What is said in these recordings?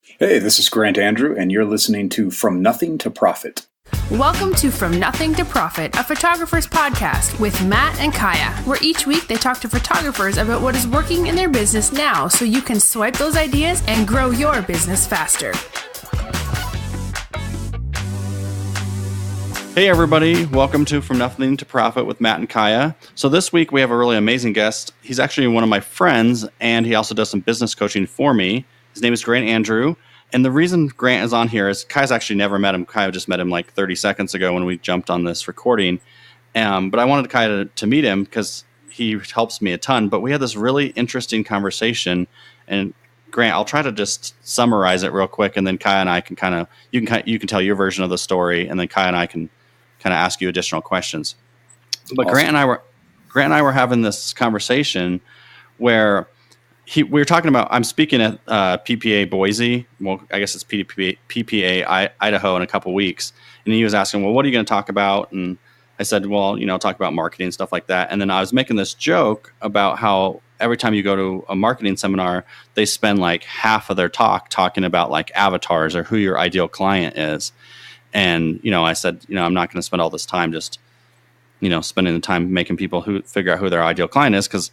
Hey, this is Grant Andrew, and you're listening to From Nothing to Profit. Welcome to From Nothing to Profit, a photographer's podcast with Matt and Kaya, where each week they talk to photographers about what is working in their business now so you can swipe those ideas and grow your business faster. Hey everybody, welcome to From Nothing to Profit with Matt and Kaya. So this week we have a really amazing guest. He's actually one of my friends, and he also does some business coaching for me. His name is Grant Andrew. And the reason Grant is on here is Kaya's actually never met him. Kaya just met him like 30 seconds ago when we jumped on this recording. But I wanted Kaya to meet him because he helps me a ton. But we had this really interesting conversation. And Grant, I'll try to just summarize it real quick, and then Kaya and I can you can tell your version of the story, and then Kaya and I can kind of ask you additional questions. But awesome. Grant and I were having this conversation where we were talking about, I'm speaking at PPA Boise. Well, I guess it's PPA Idaho in a couple weeks. And he was asking, well, what are you going to talk about? And I said, well, talk about marketing and stuff like that. And then I was making this joke about how every time you go to a marketing seminar, they spend like half of their talk talking about like avatars or who your ideal client is. And, I said, I'm not going to spend all this time just, spending the time making people who figure out who their ideal client is. Because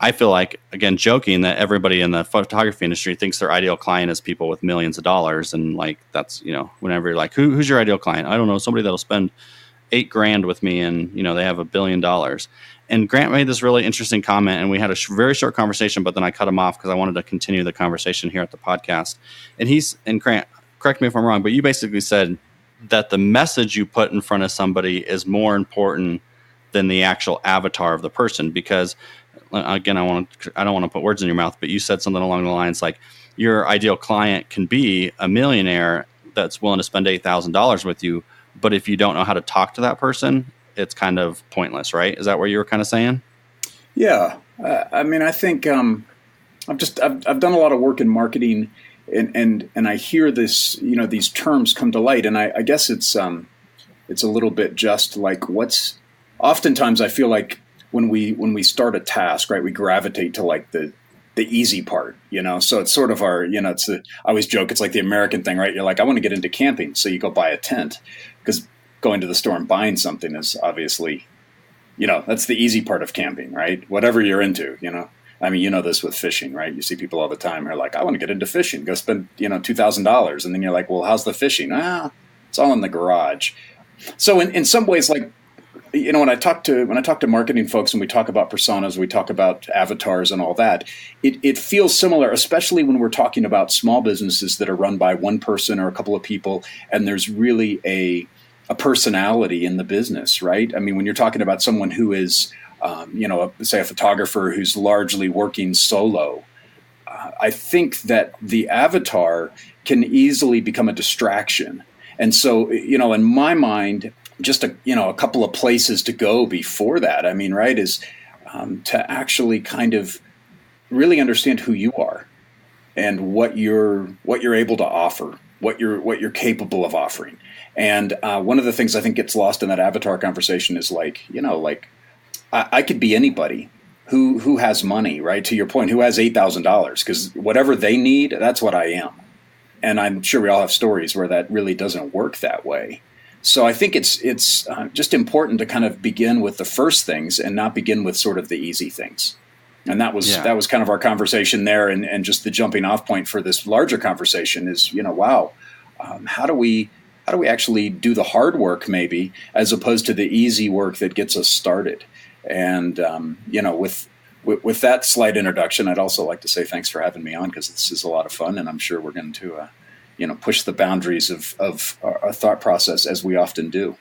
I feel like, again, joking that everybody in the photography industry thinks their ideal client is people with millions of dollars. And like, that's, whenever you're like, who's your ideal client? I don't know, somebody that'll spend $8,000 with me and, they have $1 billion. And Grant made this really interesting comment, and we had a very short conversation, but then I cut him off because I wanted to continue the conversation here at the podcast. And Grant, correct me if I'm wrong, but you basically said that the message you put in front of somebody is more important than the actual avatar of the person. Because again, I don't want to put words in your mouth, but you said something along the lines like your ideal client can be a millionaire that's willing to spend $8,000 with you, but if you don't know how to talk to that person, it's kind of pointless, right? Is that what you were kind of saying? Yeah, I think I've done a lot of work in marketing. And I hear this, these terms come to light, and I guess it's a little bit just like oftentimes I feel like when we start a task, right, we gravitate to like the easy part, so it's sort of our, I always joke, it's like the American thing, right? You're like, I want to get into camping. So you go buy a tent, because going to the store and buying something is obviously, that's the easy part of camping, right? Whatever you're into, I mean, this with fishing, right? You see people all the time who are like, I want to get into fishing. Go spend, $2,000. And then you're like, well, how's the fishing? It's all in the garage. So in some ways, like, when I talk to marketing folks and we talk about personas, we talk about avatars and all that, it feels similar, especially when we're talking about small businesses that are run by one person or a couple of people, and there's really a personality in the business, right? I mean, when you're talking about someone who is say a photographer who's largely working solo, I think that the avatar can easily become a distraction. And so, in my mind, just a couple of places to go before that, right, is to actually kind of really understand who you are and what you're able to offer, what you're capable of offering. And one of the things I think gets lost in that avatar conversation is I could be anybody who has money, right? To your point, who has $8,000, because whatever they need, that's what I am. And I'm sure we all have stories where that really doesn't work that way. So I think it's just important to kind of begin with the first things and not begin with sort of the easy things. And that was kind of our conversation there, and just the jumping off point for this larger conversation is, how do we actually do the hard work maybe, as opposed to the easy work that gets us started. And, with that slight introduction, I'd also like to say thanks for having me on, because this is a lot of fun, and I'm sure we're going to, push the boundaries of our thought process, as we often do.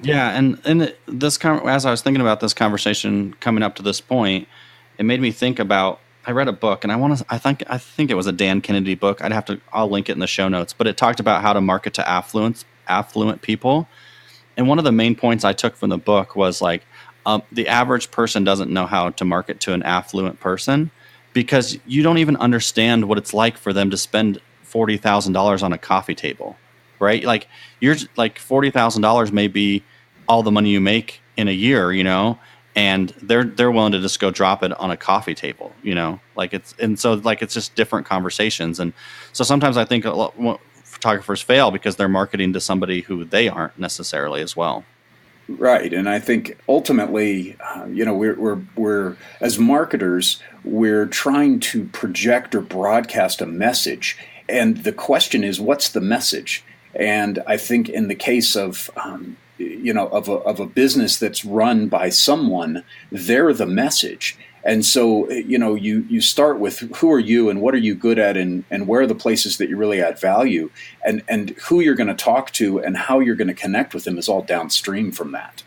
Yeah. And as I was thinking about this conversation coming up to this point, it made me think about, I read a book, and I think it was a Dan Kennedy book. I'll link it in the show notes, but it talked about how to market to affluent people. And one of the main points I took from the book was like, the average person doesn't know how to market to an affluent person, because you don't even understand what it's like for them to spend $40,000 on a coffee table, right? Like, you're like $40,000 may be all the money you make in a year, and they're willing to just go drop it on a coffee table, it's just different conversations. And so sometimes I think a lot photographers fail because they're marketing to somebody who they aren't necessarily as well. Right, and I think ultimately, we're as marketers, we're trying to project or broadcast a message, and the question is, what's the message? And I think in the case of of a business that's run by someone, they're the message. And so, you start with who are you and what are you good at, and where are the places that you really add value, and who you're going to talk to and how you're going to connect with them is all downstream from that.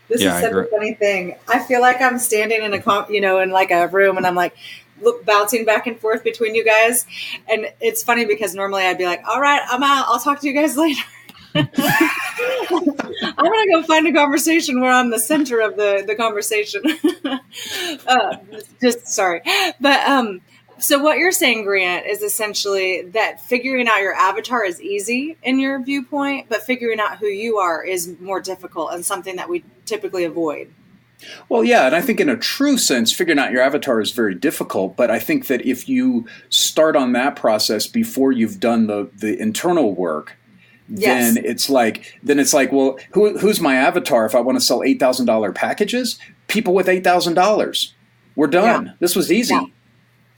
This is such a funny thing. I feel like I'm standing in in like a room, and I'm like bouncing back and forth between you guys. And it's funny because normally I'd be like, all right, I'm out. I'll talk to you guys later. I'm going to go find a conversation where I'm the center of the conversation. Just sorry. But so what you're saying, Grant, is essentially that figuring out your avatar is easy in your viewpoint, but figuring out who you are is more difficult and something that we typically avoid. Well, yeah, and I think in a true sense, figuring out your avatar is very difficult. But I think that if you start on that process before you've done the internal work, yes, then it's like, well, who's my avatar if I want to sell $8,000 packages? People with $8,000. We're done. Yeah. This was easy.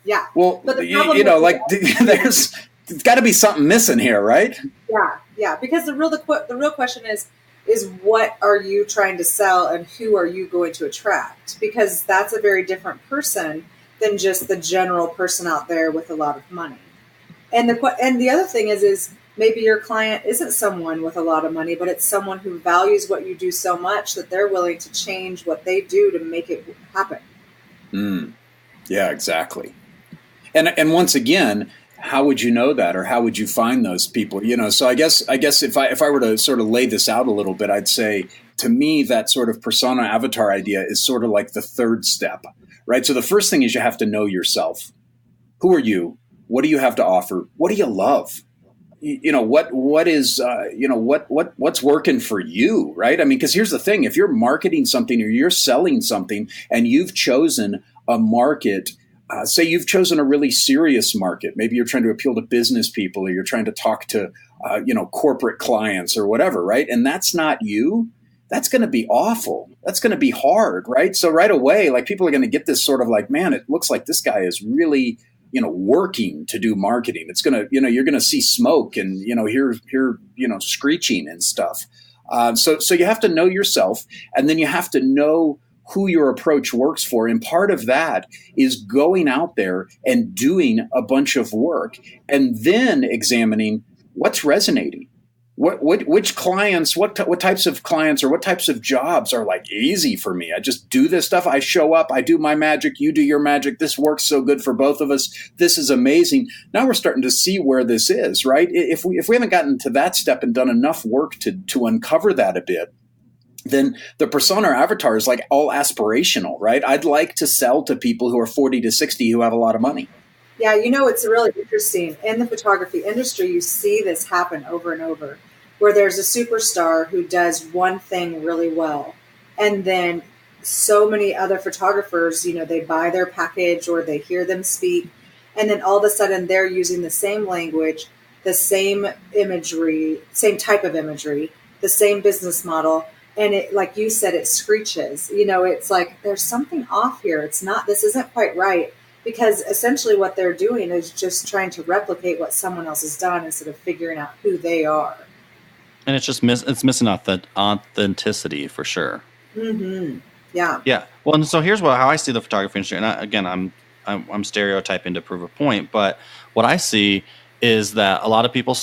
Yeah. Well, but there's got to be something missing here, right? Yeah. Because the real question is what are you trying to sell and who are you going to attract? Because that's a very different person than just the general person out there with a lot of money. And the other thing is maybe your client isn't someone with a lot of money, but it's someone who values what you do so much that they're willing to change what they do to make it happen. Yeah, exactly. And once again, how would you know that, or how would you find those people? So I guess if I were to sort of lay this out a little bit, I'd say to me that sort of persona avatar idea is sort of like the third step, right? So the first thing is you have to know yourself. Who are you? What do you have to offer? What do you love? What's working for you, right? I mean, because here's the thing: if you're marketing something or you're selling something, and you've chosen a market, say you've chosen a really serious market, maybe you're trying to appeal to business people, or you're trying to talk to corporate clients or whatever, right? And that's not you. That's going to be awful. That's going to be hard, right? So right away, like people are going to get this sort of like, man, it looks like this guy is really working to do marketing. It's going to, you're going to see smoke and, hear, screeching and stuff. So you have to know yourself, and then you have to know who your approach works for. And part of that is going out there and doing a bunch of work and then examining what's resonating. Which clients, what types of clients or what types of jobs are like easy for me? I just do this stuff. I show up, I do my magic, you do your magic. This works so good for both of us. This is amazing. Now we're starting to see where this is, right? If we haven't gotten to that step and done enough work to uncover that a bit, then the persona or avatar is like all aspirational, right? I'd like to sell to people who are 40 to 60 who have a lot of money. Yeah, it's really interesting. In the photography industry, you see this happen over and over, where there's a superstar who does one thing really well. And then so many other photographers, they buy their package or they hear them speak. And then all of a sudden they're using the same language, the same imagery, same type of imagery, the same business model. And it, like you said, it screeches. It's like there's something off here. This isn't quite right. Because essentially what they're doing is just trying to replicate what someone else has done instead of figuring out who they are. And it's just it's missing authenticity for sure. Mm-hmm. Yeah. Yeah. Well, and so here's how I see the photography industry. And I'm stereotyping to prove a point, but what I see is that a lot of people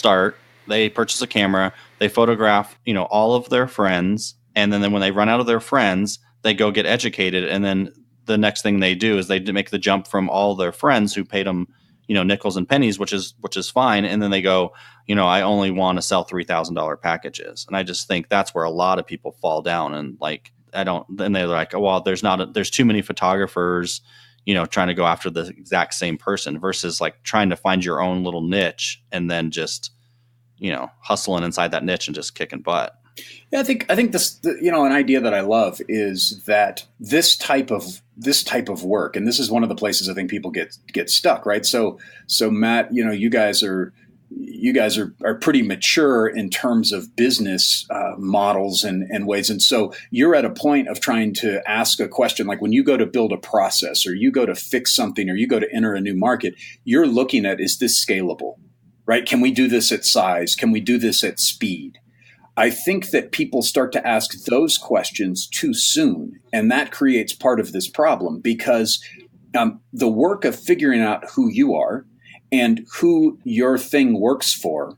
they purchase a camera, they photograph, all of their friends, and then when they run out of their friends, they go get educated, and then the next thing they do is they make the jump from all their friends who paid them, nickels and pennies, which is fine. And then they go, I only want to sell $3,000 packages. And I just think that's where a lot of people fall down. And then they're like, oh, well, there's too many photographers, trying to go after the exact same person versus like trying to find your own little niche and then just, hustling inside that niche and just kicking butt. Yeah, I think this, an idea that I love is that this type of work, and this is one of the places I think people get stuck, right? So Matt, you guys are pretty mature in terms of business models and ways, and so you're at a point of trying to ask a question, like when you go to build a process, or you go to fix something, or you go to enter a new market, you're looking at, is this scalable, right? Can we do this at size? Can we do this at speed? I think that people start to ask those questions too soon, and that creates part of this problem, because the work of figuring out who you are and who your thing works for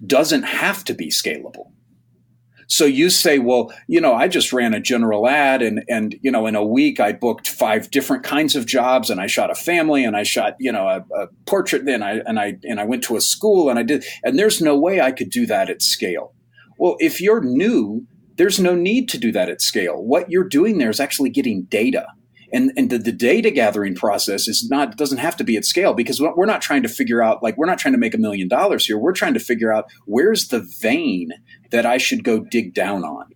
doesn't have to be scalable. So you say, well, I just ran a general ad, and in a week I booked 5 different kinds of jobs, and I shot a family, and I shot a portrait, and I went to a school, and I did, and there's no way I could do that at scale. Well, if you're new, there's no need to do that at scale. What you're doing there is actually getting data. And the data gathering process doesn't have to be at scale, because we're not trying to figure out, we're not trying to make $1 million here. We're trying to figure out, where's the vein that I should go dig down on.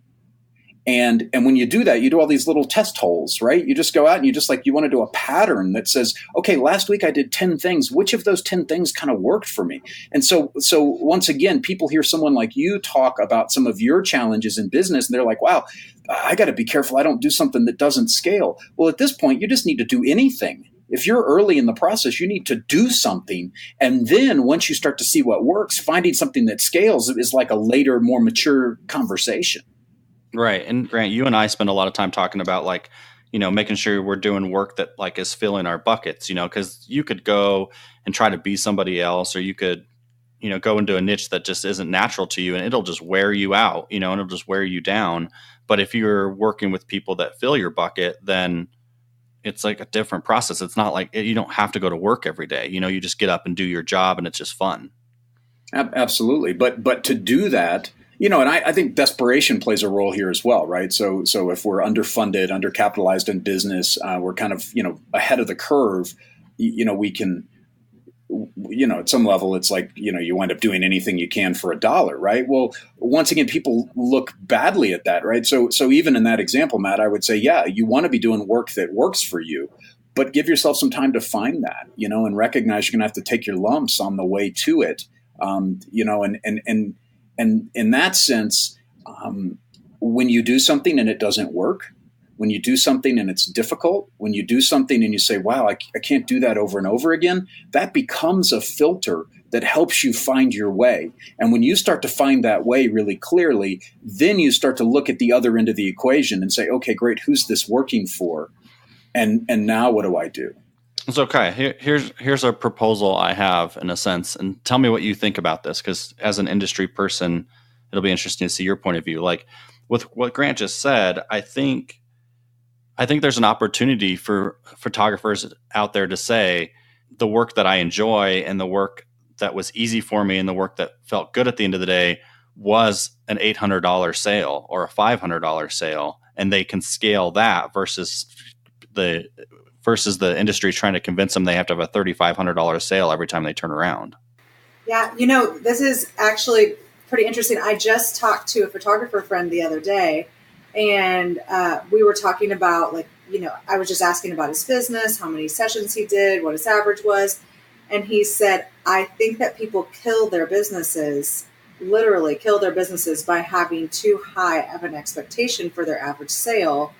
And when you do that, you do all these little test holes, right? You just go out and you want to do a pattern that says, okay, last week I did 10 things. Which of those 10 things kind of worked for me? And so once again, people hear someone like you talk about some of your challenges in business, and they're like, wow, I got to be careful I don't do something that doesn't scale. Well, at this point, you just need to do anything. If you're early in the process, you need to do something. And then once you start to see what works, finding something that scales is like a later, more mature conversation. Right. And Grant, you and I spend a lot of time talking about making sure we're doing work that is filling our buckets, because you could go and try to be somebody else, or you could, go into a niche that just isn't natural to you, and it'll just wear you out, and it'll just wear you down. But if you're working with people that fill your bucket, then it's like a different process. It's not like you don't have to go to work every day. You just get up and do your job, and it's just fun. Absolutely. But to do that, and I think desperation plays a role here as well, right? So if we're underfunded, undercapitalized in business, we're kind of, ahead of the curve, we can, at some level, it's like, you wind up doing anything you can for $1, right? Well, once again, people look badly at that, right? So even in that example, Matt, I would say, yeah, you want to be doing work that works for you, but give yourself some time to find that, and recognize you're going to have to take your lumps on the way to it, And in that sense, when you do something and it doesn't work, when you do something and it's difficult, when you do something and you say, wow, I can't do that over and over again, that becomes a filter that helps you find your way. And when you start to find that way really clearly, then you start to look at the other end of the equation and say, okay, great, who's this working for? And now what do I do? It's okay. Here's a proposal I have, in a sense, and tell me what you think about this, because as an industry person, it'll be interesting to see your point of view. Like with what Grant just said, I think there's an opportunity for photographers out there to say the work that I enjoy and the work that was easy for me and the work that felt good at the end of the day was an $800 sale or a $500 sale, and they can scale that versus the industry trying to convince them they have to have a $3,500 sale every time they turn around. Yeah, this is actually pretty interesting. I just talked to a photographer friend the other day, and we were talking about, I was just asking about his business, how many sessions he did, what his average was. And he said, I think that people literally kill their businesses by having too high of an expectation for their average sale.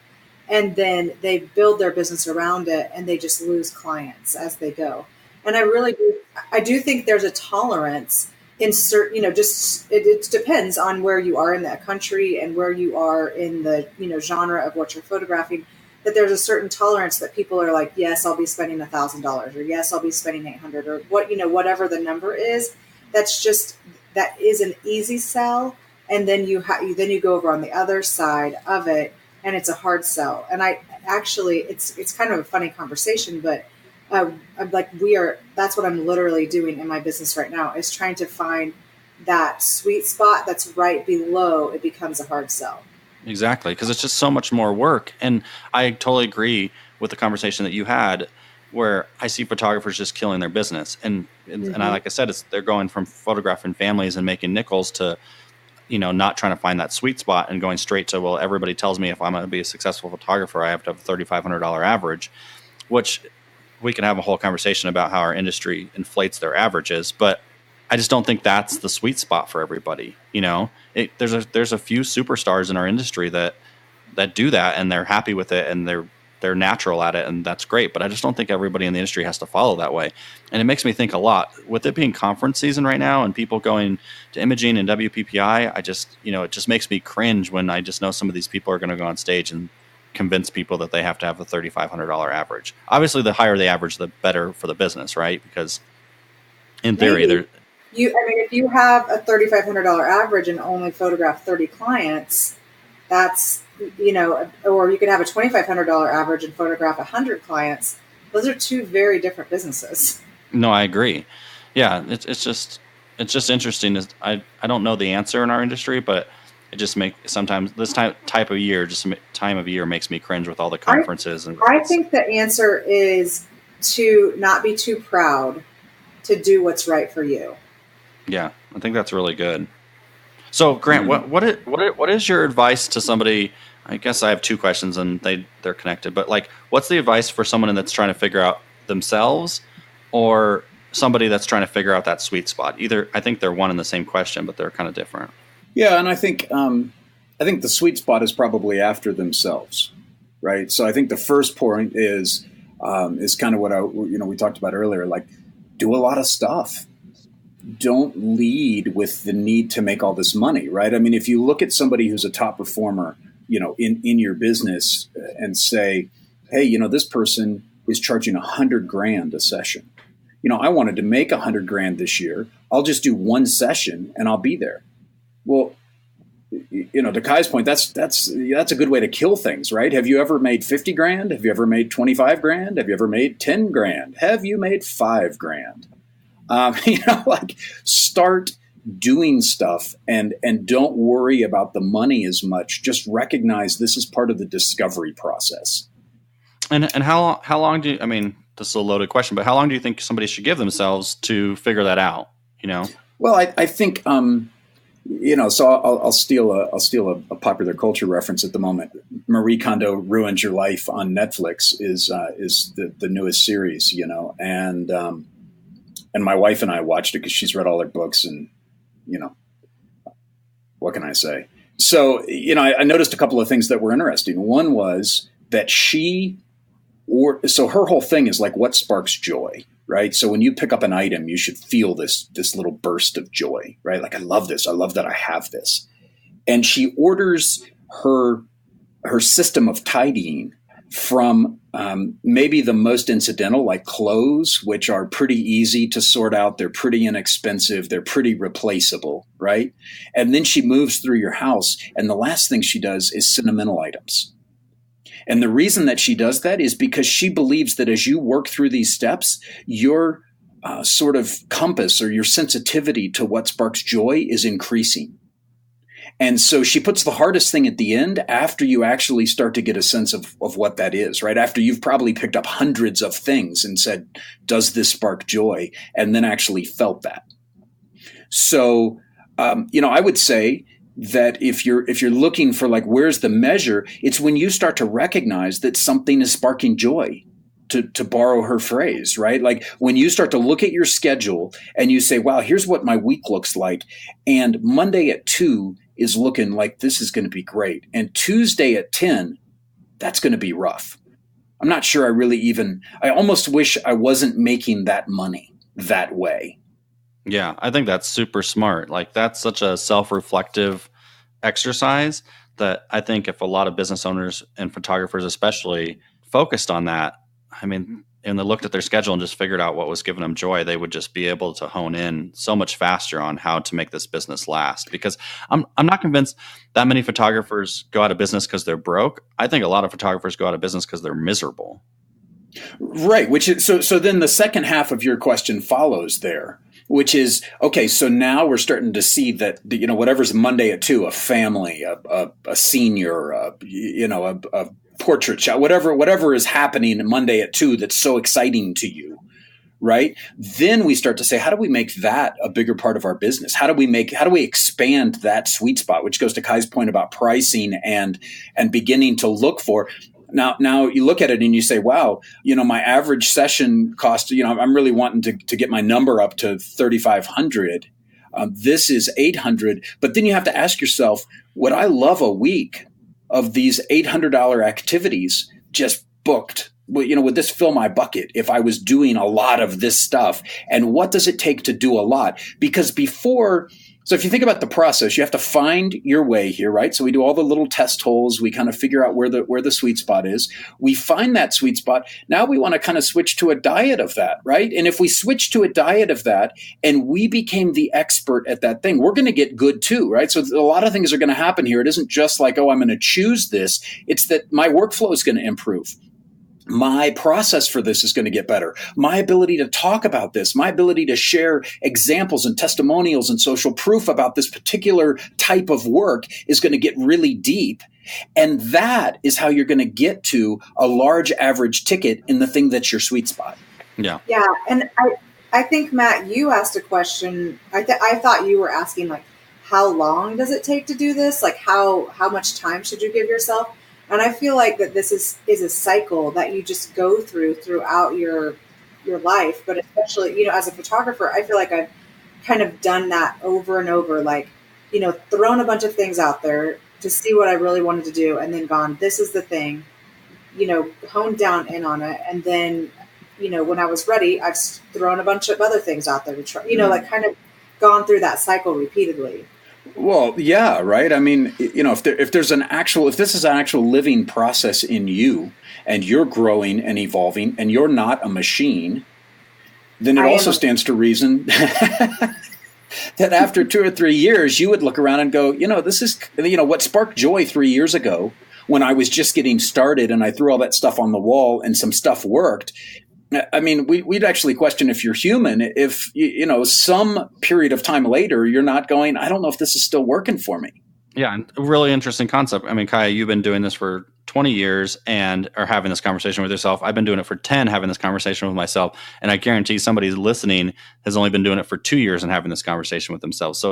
And then they build their business around it, and they just lose clients as they go. And I do think there's a tolerance in certain, it depends on where you are in that country and where you are in the, genre of what you're photographing, that there's a certain tolerance that people are like, yes, I'll be spending $1,000, or yes, I'll be spending $800, or whatever the number is. That is an easy sell. And then you go over on the other side of it, and it's a hard sell. And it's kind of a funny conversation, but that's what I'm literally doing in my business right now, is trying to find that sweet spot that's right below it becomes a hard sell. Exactly. Because it's just so much more work. And I totally agree with the conversation that you had, where I see photographers just killing their business. And like I said, they're going from photographing families and making nickels to not trying to find that sweet spot and going straight to, well, everybody tells me if I'm going to be a successful photographer, I have to have a $3,500 average, which we can have a whole conversation about how our industry inflates their averages, but I just don't think that's the sweet spot for everybody. There's a few superstars in our industry that do that, and they're happy with it, and they're natural at it, and that's great. But I just don't think everybody in the industry has to follow that way. And it makes me think a lot with it being conference season right now and people going to imaging and WPPI. It just makes me cringe when I just know some of these people are going to go on stage and convince people that they have to have a $3,500 average. Obviously, the higher the average, the better for the business, right? Because in theory, if you have a $3,500 average and only photograph 30 clients, that's, or you could have a $2,500 average and photograph 100 clients. Those are two very different businesses. No, I agree. Yeah, it's just interesting. I don't know the answer in our industry, but it just sometimes this type of year, time of year makes me cringe with all the conferences. I think the answer is to not be too proud to do what's right for you. Yeah, I think that's really good. So, Grant, what is your advice to somebody? I guess I have two questions, and they're connected. But what's the advice for someone that's trying to figure out themselves, or somebody that's trying to figure out that sweet spot? I think they're one and the same question, but they're kind of different. Yeah, and I think the sweet spot is probably after themselves, right? So I think the first point is kind of what we talked about earlier. Do a lot of stuff. Don't lead with the need to make all this money, right? I mean, if you look at somebody who's a top performer, in your business and say, hey, this person is charging $100,000 a session. I wanted to make $100,000 this year. I'll just do one session and I'll be there. Well, to Kai's point, that's a good way to kill things, right? Have you ever made $50,000? Have you ever made $25,000? Have you ever made $10,000? Have you made $5,000? Start doing stuff and don't worry about the money as much. Just recognize this is part of the discovery process. And how long do you, this is a loaded question, but how long do you think somebody should give themselves to figure that out? Well, I think, so I'll steal a popular culture reference at the moment. Marie Kondo Ruined Your Life on Netflix is the newest series, and my wife and I watched it because she's read all her books, and what can I say? So I noticed a couple of things that were interesting. One was that so her whole thing is what sparks joy, right? So when you pick up an item, you should feel this little burst of joy, right? I love this. I love that I have this. And she orders her system of tidying from maybe the most incidental, like clothes, which are pretty easy to sort out. They're pretty inexpensive. They're pretty replaceable, right? And then she moves through your house, and the last thing she does is sentimental items. And the reason that she does that is because she believes that as you work through these steps, your sort of compass or your sensitivity to what sparks joy is increasing. And so she puts the hardest thing at the end after you actually start to get a sense of what that is, right? After you've probably picked up hundreds of things and said, does this spark joy? And then actually felt that. So, I would say that if you're looking for where's the measure, it's when you start to recognize that something is sparking joy, to borrow her phrase, right? When you start to look at your schedule and you say, wow, here's what my week looks like. And Monday at 2 is looking like this is going to be great. And Tuesday at 10, that's going to be rough. I'm not sure I almost wish I wasn't making that money that way. Yeah, I think that's super smart. That's such a self-reflective exercise that I think if a lot of business owners and photographers especially focused on that, and they looked at their schedule and just figured out what was giving them joy, they would just be able to hone in so much faster on how to make this business last. Because I'm not convinced that many photographers go out of business because they're broke. I think a lot of photographers go out of business because they're miserable. Right. Which is so then the second half of your question follows there, which is, okay, so now we're starting to see that, whatever's Monday at 2, a family, a senior, a portrait shot, whatever is happening Monday at 2 that's so exciting to you, right? Then we start to say, how do we make that a bigger part of our business? How do we expand that sweet spot, which goes to Kai's point about pricing and beginning to look for. Now you look at it and you say, wow, my average session cost, I'm really wanting to get my number up to 3,500. This is 800. But then you have to ask yourself, would I love a week of these $800 activities just booked? Would this fill my bucket if I was doing a lot of this stuff? And what does it take to do a lot? Because so if you think about the process, you have to find your way here, right? So we do all the little test holes. We kind of figure out where the sweet spot is. We find that sweet spot. Now we want to kind of switch to a diet of that, right? And if we switch to a diet of that and we became the expert at that thing, we're going to get good too, right? So a lot of things are going to happen here. It isn't just like, oh, I'm going to choose this. It's that my workflow is going to improve. My process for this is going to get better. My ability to talk about this, my ability to share examples and testimonials and social proof about this particular type of work is going to get really deep. And that is how you're going to get to a large average ticket in the thing that's your sweet spot. Yeah. Yeah. And I think, Matt, you asked a question. I thought you were asking, like, how long does it take to do this? Like, how much time should you give yourself? And I feel like that this is a cycle that you just go throughout your life. But especially, as a photographer, I feel like I've kind of done that over and over, like, thrown a bunch of things out there to see what I really wanted to do and then gone, this is the thing, honed down in on it. And then, when I was ready, I've thrown a bunch of other things out there to try, like kind of gone through that cycle repeatedly. Well, yeah, right. I mean, if this is an actual living process in you and you're growing and evolving and you're not a machine, then it also stands to reason that after 2 or 3 years, you would look around and go, this is, what sparked joy 3 years ago when I was just getting started and I threw all that stuff on the wall and some stuff worked. I mean, we'd actually question if you're human, if, some period of time later, you're not going, I don't know if this is still working for me. Yeah, and a really interesting concept. I mean, Kaya, you've been doing this for 20 years and are having this conversation with yourself. I've been doing it for 10, having this conversation with myself. And I guarantee somebody listening has only been doing it for 2 years and having this conversation with themselves. So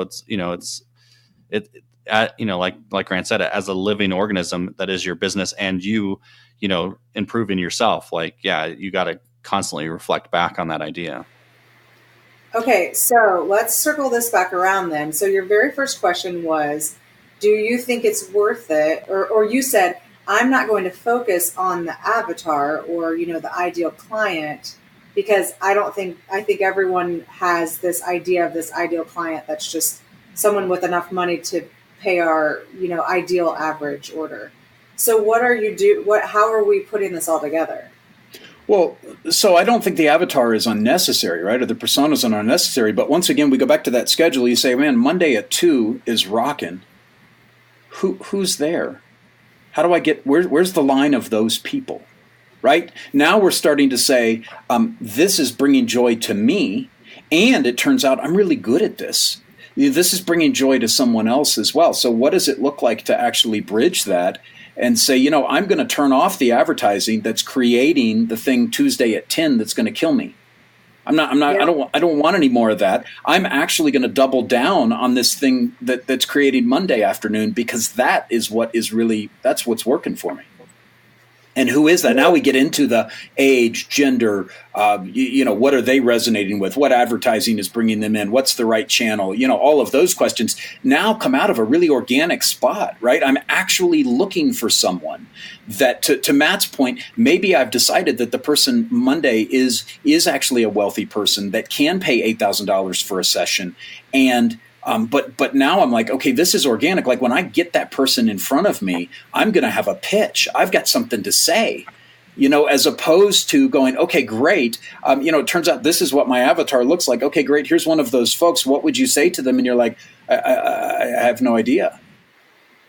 like Grant said, as a living organism that is your business and you improving yourself, like, yeah, you got to constantly reflect back on that idea. Okay, so let's circle this back around then. So your very first question was, do you think it's worth it? Or you said, I'm not going to focus on the avatar or, the ideal client, because I think everyone has this idea of this ideal client that's just someone with enough money to pay our, ideal average order. So how are we putting this all together? Well, so I don't think the avatar is unnecessary, right? Or the personas are unnecessary. But once again, we go back to that schedule. You say, man, Monday at 2 is rocking. Who's there? How do I get, where's the line of those people, right? Now we're starting to say, this is bringing joy to me. And it turns out I'm really good at this. This is bringing joy to someone else as well. So what does it look like to actually bridge that and say, I'm going to turn off the advertising that's creating the thing Tuesday at 10 that's going to kill me. Yeah. I don't want any more of that. I'm actually going to double down on this thing that's creating Monday afternoon, because that's what's working for me. And who is that? Now we get into the age, gender, what are they resonating with? What advertising is bringing them in? What's the right channel? All of those questions now come out of a really organic spot, right? I'm actually looking for someone that, to Matt's point, maybe I've decided that the person Monday is actually a wealthy person that can pay $8,000 for a session. And But now I'm like, okay, this is organic. Like when I get that person in front of me, I'm going to have a pitch. I've got something to say, as opposed to going, okay, great. It turns out this is what my avatar looks like. Okay, great. Here's one of those folks. What would you say to them? And you're like, I have no idea.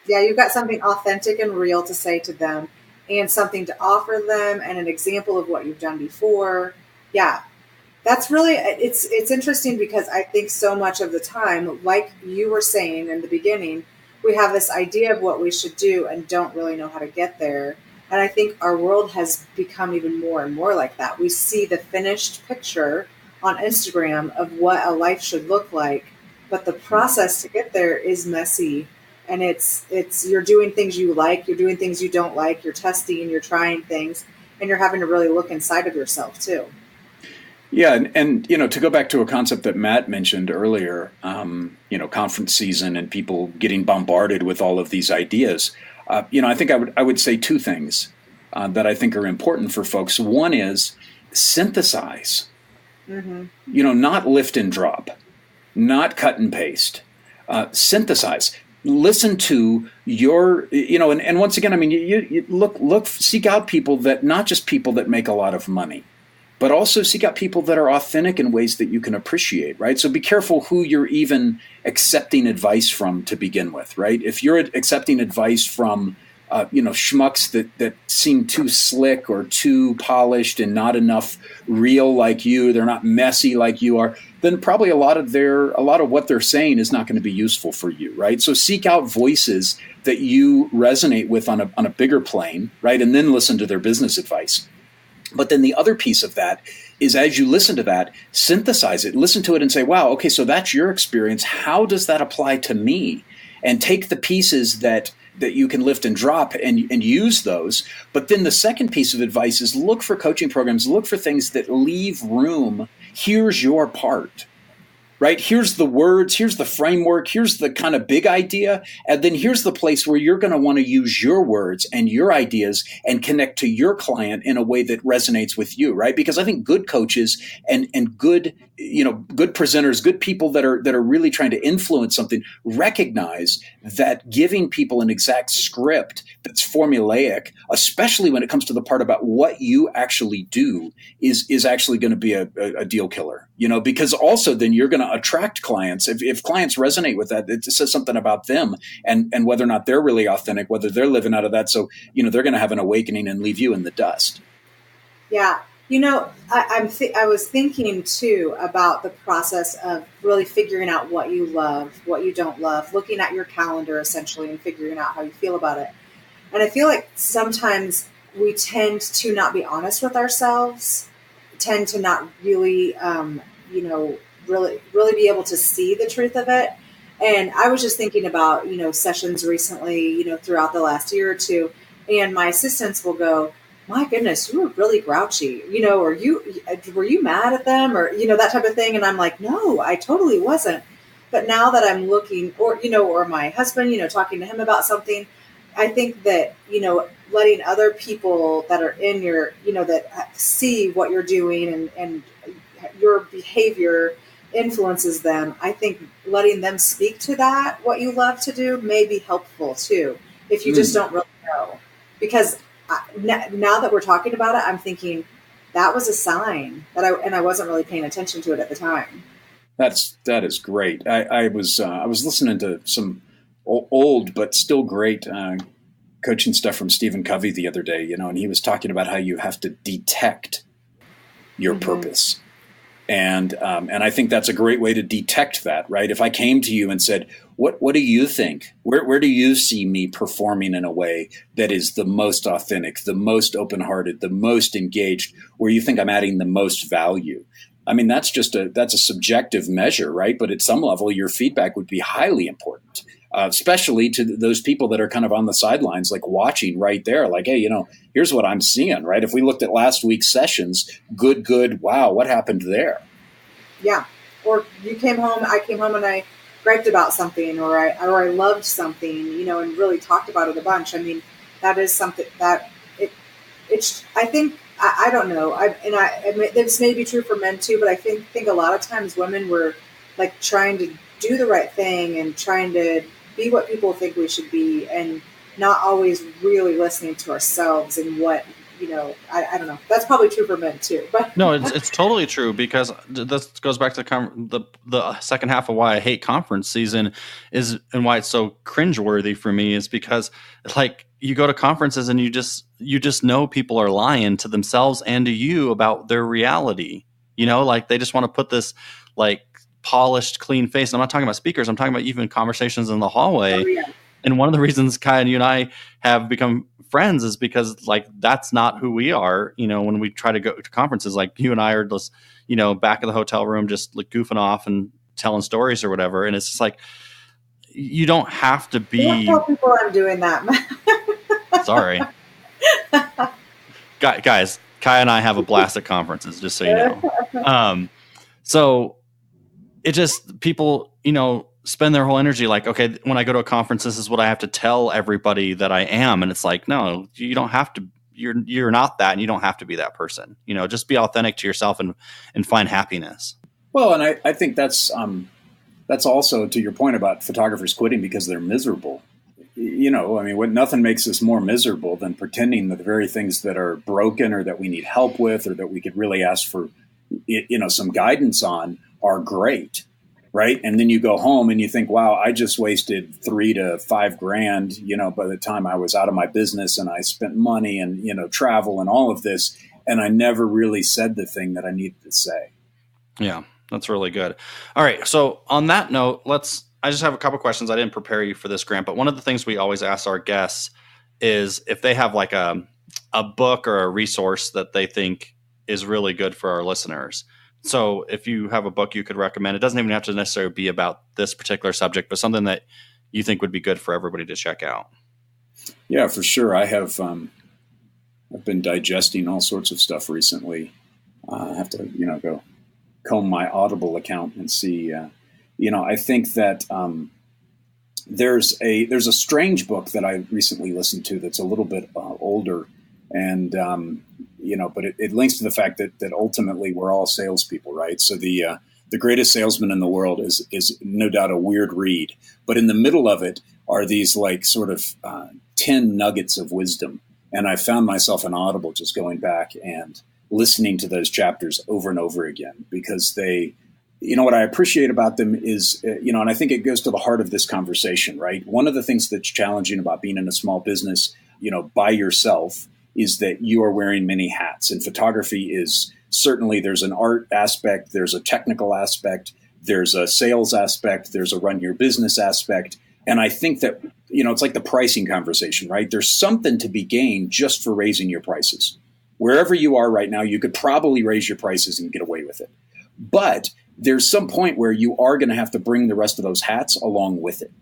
Yeah, you've got something authentic and real to say to them and something to offer them and an example of what you've done before. Yeah. That's really, it's interesting because I think so much of the time, like you were saying in the beginning, we have this idea of what we should do and don't really know how to get there. And I think our world has become even more and more like that. We see the finished picture on Instagram of what a life should look like, but the process to get there is messy. And it's you're doing things you like, you're doing things you don't like, you're testing, you're trying things, and you're having to really look inside of yourself too. Yeah, and to go back to a concept that Matt mentioned earlier, conference season and people getting bombarded with all of these ideas. I think I would say two things that I think are important for folks. One is synthesize. Mm-hmm. Not lift and drop, not cut and paste. Synthesize. Listen to your, and once again, I mean, you look, seek out people that, not just people that make a lot of money, but also seek out people that are authentic in ways that you can appreciate, right? So be careful who you're even accepting advice from to begin with, right? If you're accepting advice from, schmucks that seem too slick or too polished and not enough real like you, they're not messy like you are, then probably a lot of what they're saying is not going to be useful for you, right? So seek out voices that you resonate with on a bigger plane, right? And then listen to their business advice. But then the other piece of that is, as you listen to that, synthesize it, listen to it and say, wow, okay, so that's your experience. How does that apply to me? And take the pieces that you can lift and drop and use those. But then the second piece of advice is look for coaching programs, look for things that leave room. Here's your part. Right? Here's the words, here's the framework, here's the kind of big idea, and then here's the place where you're going to want to use your words and your ideas and connect to your client in a way that resonates with you, right? Because I think good coaches and good, good presenters, good people that are really trying to influence something recognize that giving people an exact script that's formulaic, especially when it comes to the part about what you actually do, is actually going to be a deal killer, because also then you're going to attract clients. If clients resonate with that, it says something about them and whether or not they're really authentic, whether they're living out of that. So, they're going to have an awakening and leave you in the dust. Yeah. I was thinking too about the process of really figuring out what you love, what you don't love, looking at your calendar essentially and figuring out how you feel about it. And I feel like sometimes we tend to not be honest with ourselves, tend to not really, really be able to see the truth of it. And I was just thinking about, sessions recently, throughout the last year or two, and my assistants will go, my goodness, you were really grouchy, or were you mad at them or, that type of thing. And I'm like, no, I totally wasn't. But now that I'm looking or my husband, talking to him about something, I think that, letting other people that are in your, that see what you're doing and your behavior influences them. I think letting them speak to that, what you love to do, may be helpful too, if you just don't really know. Because now that we're talking about it, I'm thinking that was a sign that I wasn't really paying attention to it at the time. That is great. I was listening to some old but still great coaching stuff from Stephen Covey the other day, and he was talking about how you have to detect your purpose. And I think that's a great way to detect that, right? If I came to you and said, what do you think? Where do you see me performing in a way that is the most authentic, the most open-hearted, the most engaged, where you think I'm adding the most value? I mean, that's a subjective measure, right? But at some level, your feedback would be highly important, especially to those people that are kind of on the sidelines, like watching right there, like, hey, here's what I'm seeing, right? If we looked at last week's sessions, good, wow, what happened there? Yeah. Or you came home, I came home and I griped about something, or I loved something, and really talked about it a bunch. I mean, that is something that it's, I think, I don't know. This may be true for men too, but I think a lot of times women were like trying to do the right thing and trying to be what people think we should be, and not always really listening to ourselves and what, I don't know. That's probably true for men too. But no, it's totally true, because this goes back to the second half of why I hate conference season is, and why it's so cringeworthy for me, is because like you go to conferences and you just know people are lying to themselves and to you about their reality. Like they just want to put this like polished, clean face. And I'm not talking about speakers. I'm talking about even conversations in the hallway. Oh, yeah. And one of the reasons Kai and you and I have become friends is because like that's not who we are. When we try to go to conferences, like you and I are just back in the hotel room just like goofing off and telling stories or whatever. And it's just like you don't have to be. Don't tell people I'm doing that. Sorry, guys. Kai and I have a blast at conferences, just so you know. So it just people spend their whole energy like, okay, when I go to a conference, this is what I have to tell everybody that I am. And it's like, no, you don't have to, you're not that, and you don't have to be that person, just be authentic to yourself and find happiness. Well, and I think that's also to your point about photographers quitting because they're miserable. Nothing makes us more miserable than pretending that the very things that are broken or that we need help with, or that we could really ask for, some guidance on are great. Right. And then you go home and you think, wow, I just wasted $3,000 to $5,000, by the time I was out of my business, and I spent money and, travel and all of this. And I never really said the thing that I needed to say. Yeah, that's really good. All right. So on that note, I just have a couple questions. I didn't prepare you for this, Grant, but one of the things we always ask our guests is if they have like a book or a resource that they think is really good for our listeners. So if you have a book you could recommend, it doesn't even have to necessarily be about this particular subject, but something that you think would be good for everybody to check out. Yeah, for sure. I have I've been digesting all sorts of stuff recently. I have to, go comb my Audible account and see. I think that there's a strange book that I recently listened to that's a little bit older, and but it links to the fact that ultimately we're all salespeople, right? So the greatest salesman in the world is no doubt a weird read, but in the middle of it are these like sort of 10 nuggets of wisdom. And I found myself in Audible just going back and listening to those chapters over and over again, because they, what I appreciate about them is, and I think it goes to the heart of this conversation, right? One of the things that's challenging about being in a small business, by yourself, is that you are wearing many hats. And photography is certainly, there's an art aspect, there's a technical aspect, there's a sales aspect, there's a run your business aspect. And I think that, it's like the pricing conversation, right? There's something to be gained just for raising your prices. Wherever you are right now, you could probably raise your prices and get away with it. But there's some point where you are going to have to bring the rest of those hats along with it.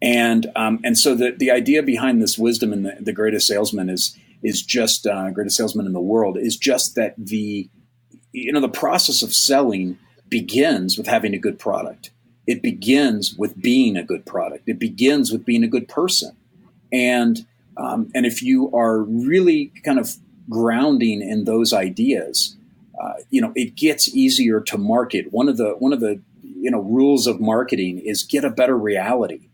And so the idea behind this wisdom in the greatest salesman is just greatest salesman in the world is just that the process of selling begins with having a good product. It begins with being a good product. It begins with being a good person. And if you are really kind of grounding in those ideas, it gets easier to market. One of the rules of marketing is get a better reality.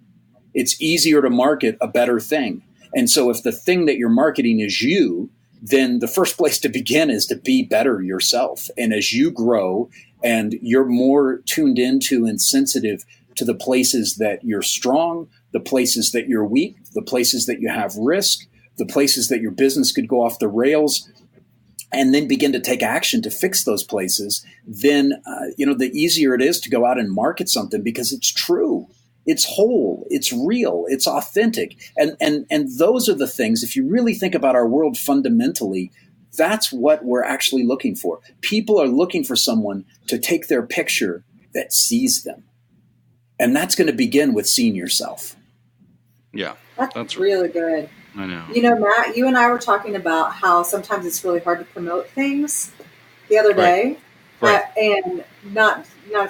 It's easier to market a better thing. And so if the thing that you're marketing is you, then the first place to begin is to be better yourself. And as you grow and you're more tuned into and sensitive to the places that you're strong, the places that you're weak, the places that you have risk, the places that your business could go off the rails, and then begin to take action to fix those places, then, the easier it is to go out and market something because it's true. It's whole, it's real, it's authentic. And those are the things, if you really think about our world fundamentally, that's what we're actually looking for. People are looking for someone to take their picture that sees them. And that's going to begin with seeing yourself. Yeah. That's really good. I know. Matt, you and I were talking about how sometimes it's really hard to promote things the other day. Right. And not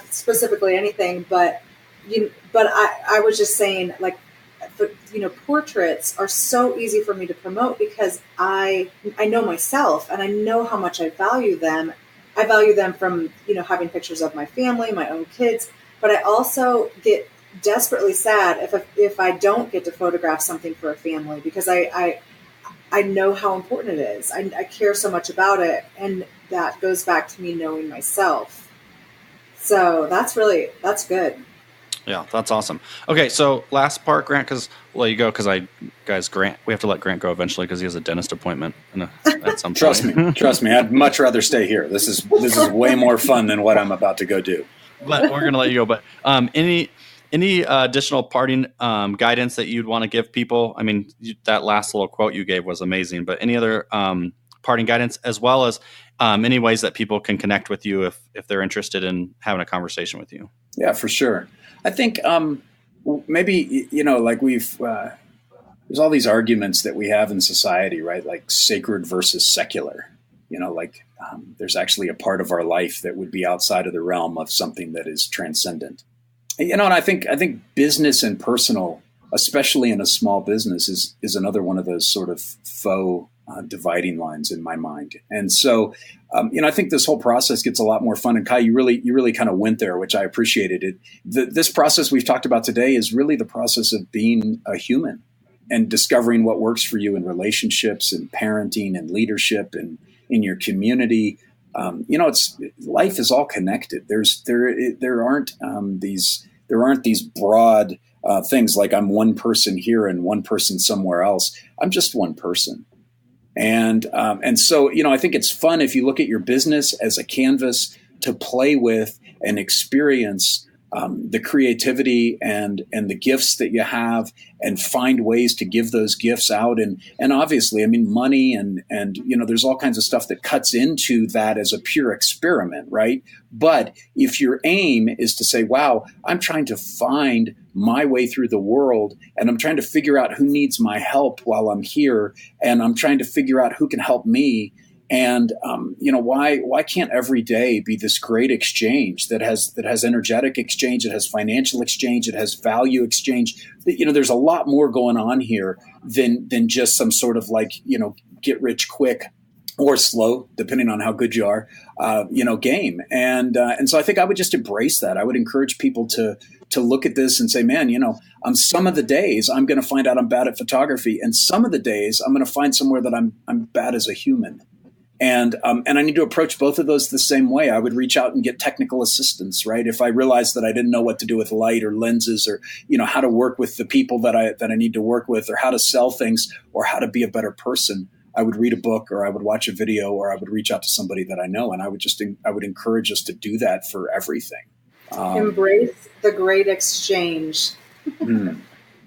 specifically anything, but I was just saying, like, portraits are so easy for me to promote because I know myself and I know how much I value them. I value them from, having pictures of my family, my own kids, but I also get desperately sad if I don't get to photograph something for a family because I know how important it is. I care so much about it. And that goes back to me knowing myself. So that's good. Yeah, that's awesome. Okay, so last part, Grant, because we'll let you go because Grant, we have to let Grant go eventually because he has a dentist appointment at some point. Trust me, I'd much rather stay here. This is way more fun than what I'm about to go do. But we're going to let you go. But Any additional parting guidance that you'd want to give people? I mean, that last little quote you gave was amazing, but any other parting guidance, as well as any ways that people can connect with you if they're interested in having a conversation with you? Yeah, for sure. I think maybe, like there's all these arguments that we have in society, right? Like sacred versus secular, there's actually a part of our life that would be outside of the realm of something that is transcendent. And I think business and personal, especially in a small business, is another one of those sort of faux dividing lines in my mind. And so, I think this whole process gets a lot more fun. And Kai, you really kind of went there, which I appreciated. This process we've talked about today is really the process of being a human and discovering what works for you in relationships and parenting and leadership and in your community. Life is all connected. There aren't these broad things like I'm one person here and one person somewhere else. I'm just one person. And so, I think it's fun if you look at your business as a canvas to play with and experience the creativity and the gifts that you have, and find ways to give those gifts out. And obviously, I mean, money and there's all kinds of stuff that cuts into that as a pure experiment, right? But if your aim is to say, wow, I'm trying to find my way through the world, and I'm trying to figure out who needs my help while I'm here, and I'm trying to figure out who can help me. And why can't every day be this great exchange that has energetic exchange, it has financial exchange, it has value exchange? There's a lot more going on here than just some sort of get rich quick or slow, depending on how good you are, game. And so I think I would just embrace that. I would encourage people to look at this and say, man, on some of the days I'm going to find out I'm bad at photography, and some of the days I'm going to find somewhere that I'm bad as a human. And I need to approach both of those the same way. I would reach out and get technical assistance, right? If I realized that I didn't know what to do with light or lenses, or how to work with the people that I need to work with, or how to sell things, or how to be a better person, I would read a book, or I would watch a video, or I would reach out to somebody that I know. And I would encourage us to do that for everything. Embrace the great exchange.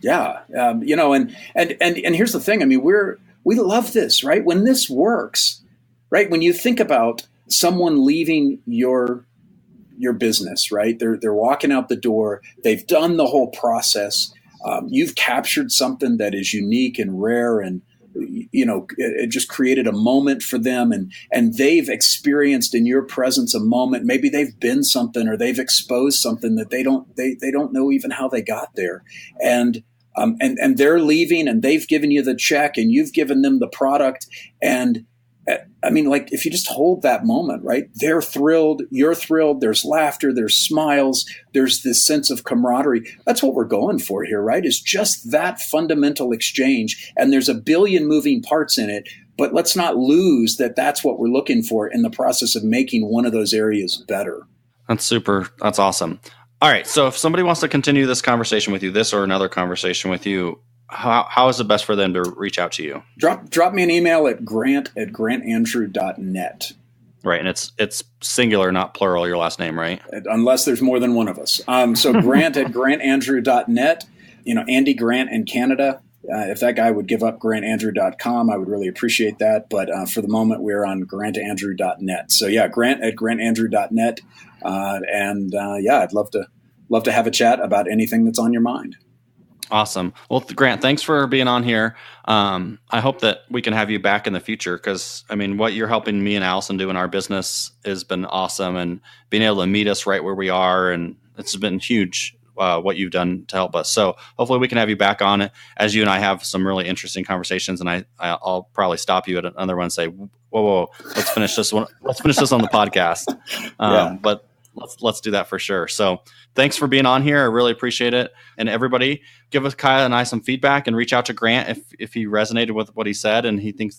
Yeah, and here's the thing. I mean, we love this, right? When this works. Right? When you think about someone leaving your business, right? They're walking out the door. They've done the whole process. You've captured something that is unique and rare, and it just created a moment for them, and they've experienced in your presence a moment. Maybe they've been something, or they've exposed something that they don't know even how they got there, and they're leaving, and they've given you the check, and you've given them the product, and I mean, if you just hold that moment, right? They're thrilled, you're thrilled, there's laughter, there's smiles, there's this sense of camaraderie. That's what we're going for here, right? Is just that fundamental exchange. And there's a billion moving parts in it, but let's not lose that that's what we're looking for in the process of making one of those areas better. That's super. That's awesome. All right. So if somebody wants to continue this conversation with you, this or another conversation with you, how is it best for them to reach out to you? Drop me an email at grant@grantandrew.net. Right. And it's singular, not plural, your last name, right? Unless there's more than one of us. So grant@grantandrew.net, Andy Grant in Canada. If that guy would give up grantandrew.com, I would really appreciate that. But for the moment, we're on grantandrew.net. So yeah, grant@grantandrew.net. I'd love to have a chat about anything that's on your mind. Awesome. Well, Grant, thanks for being on here. I hope that we can have you back in the future, because, I mean, what you're helping me and Allison do in our business has been awesome, and being able to meet us right where we are. And it's been huge what you've done to help us. So hopefully we can have you back on it as you and I have some really interesting conversations. And I'll probably stop you at another one and say, whoa, let's finish this one. Let's finish this on the podcast. But let's do that for sure. So thanks for being on here. I really appreciate it. And everybody, give us Kaya and I some feedback, and reach out to Grant if he resonated with what he said and you think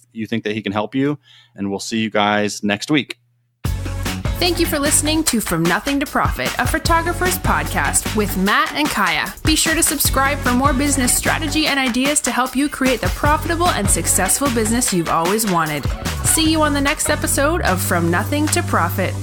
that he can help you. And we'll see you guys next week. Thank you for listening to From Nothing to Profit, a photographer's podcast with Matt and Kaya. Be sure to subscribe for more business strategy and ideas to help you create the profitable and successful business you've always wanted. See you on the next episode of From Nothing to Profit.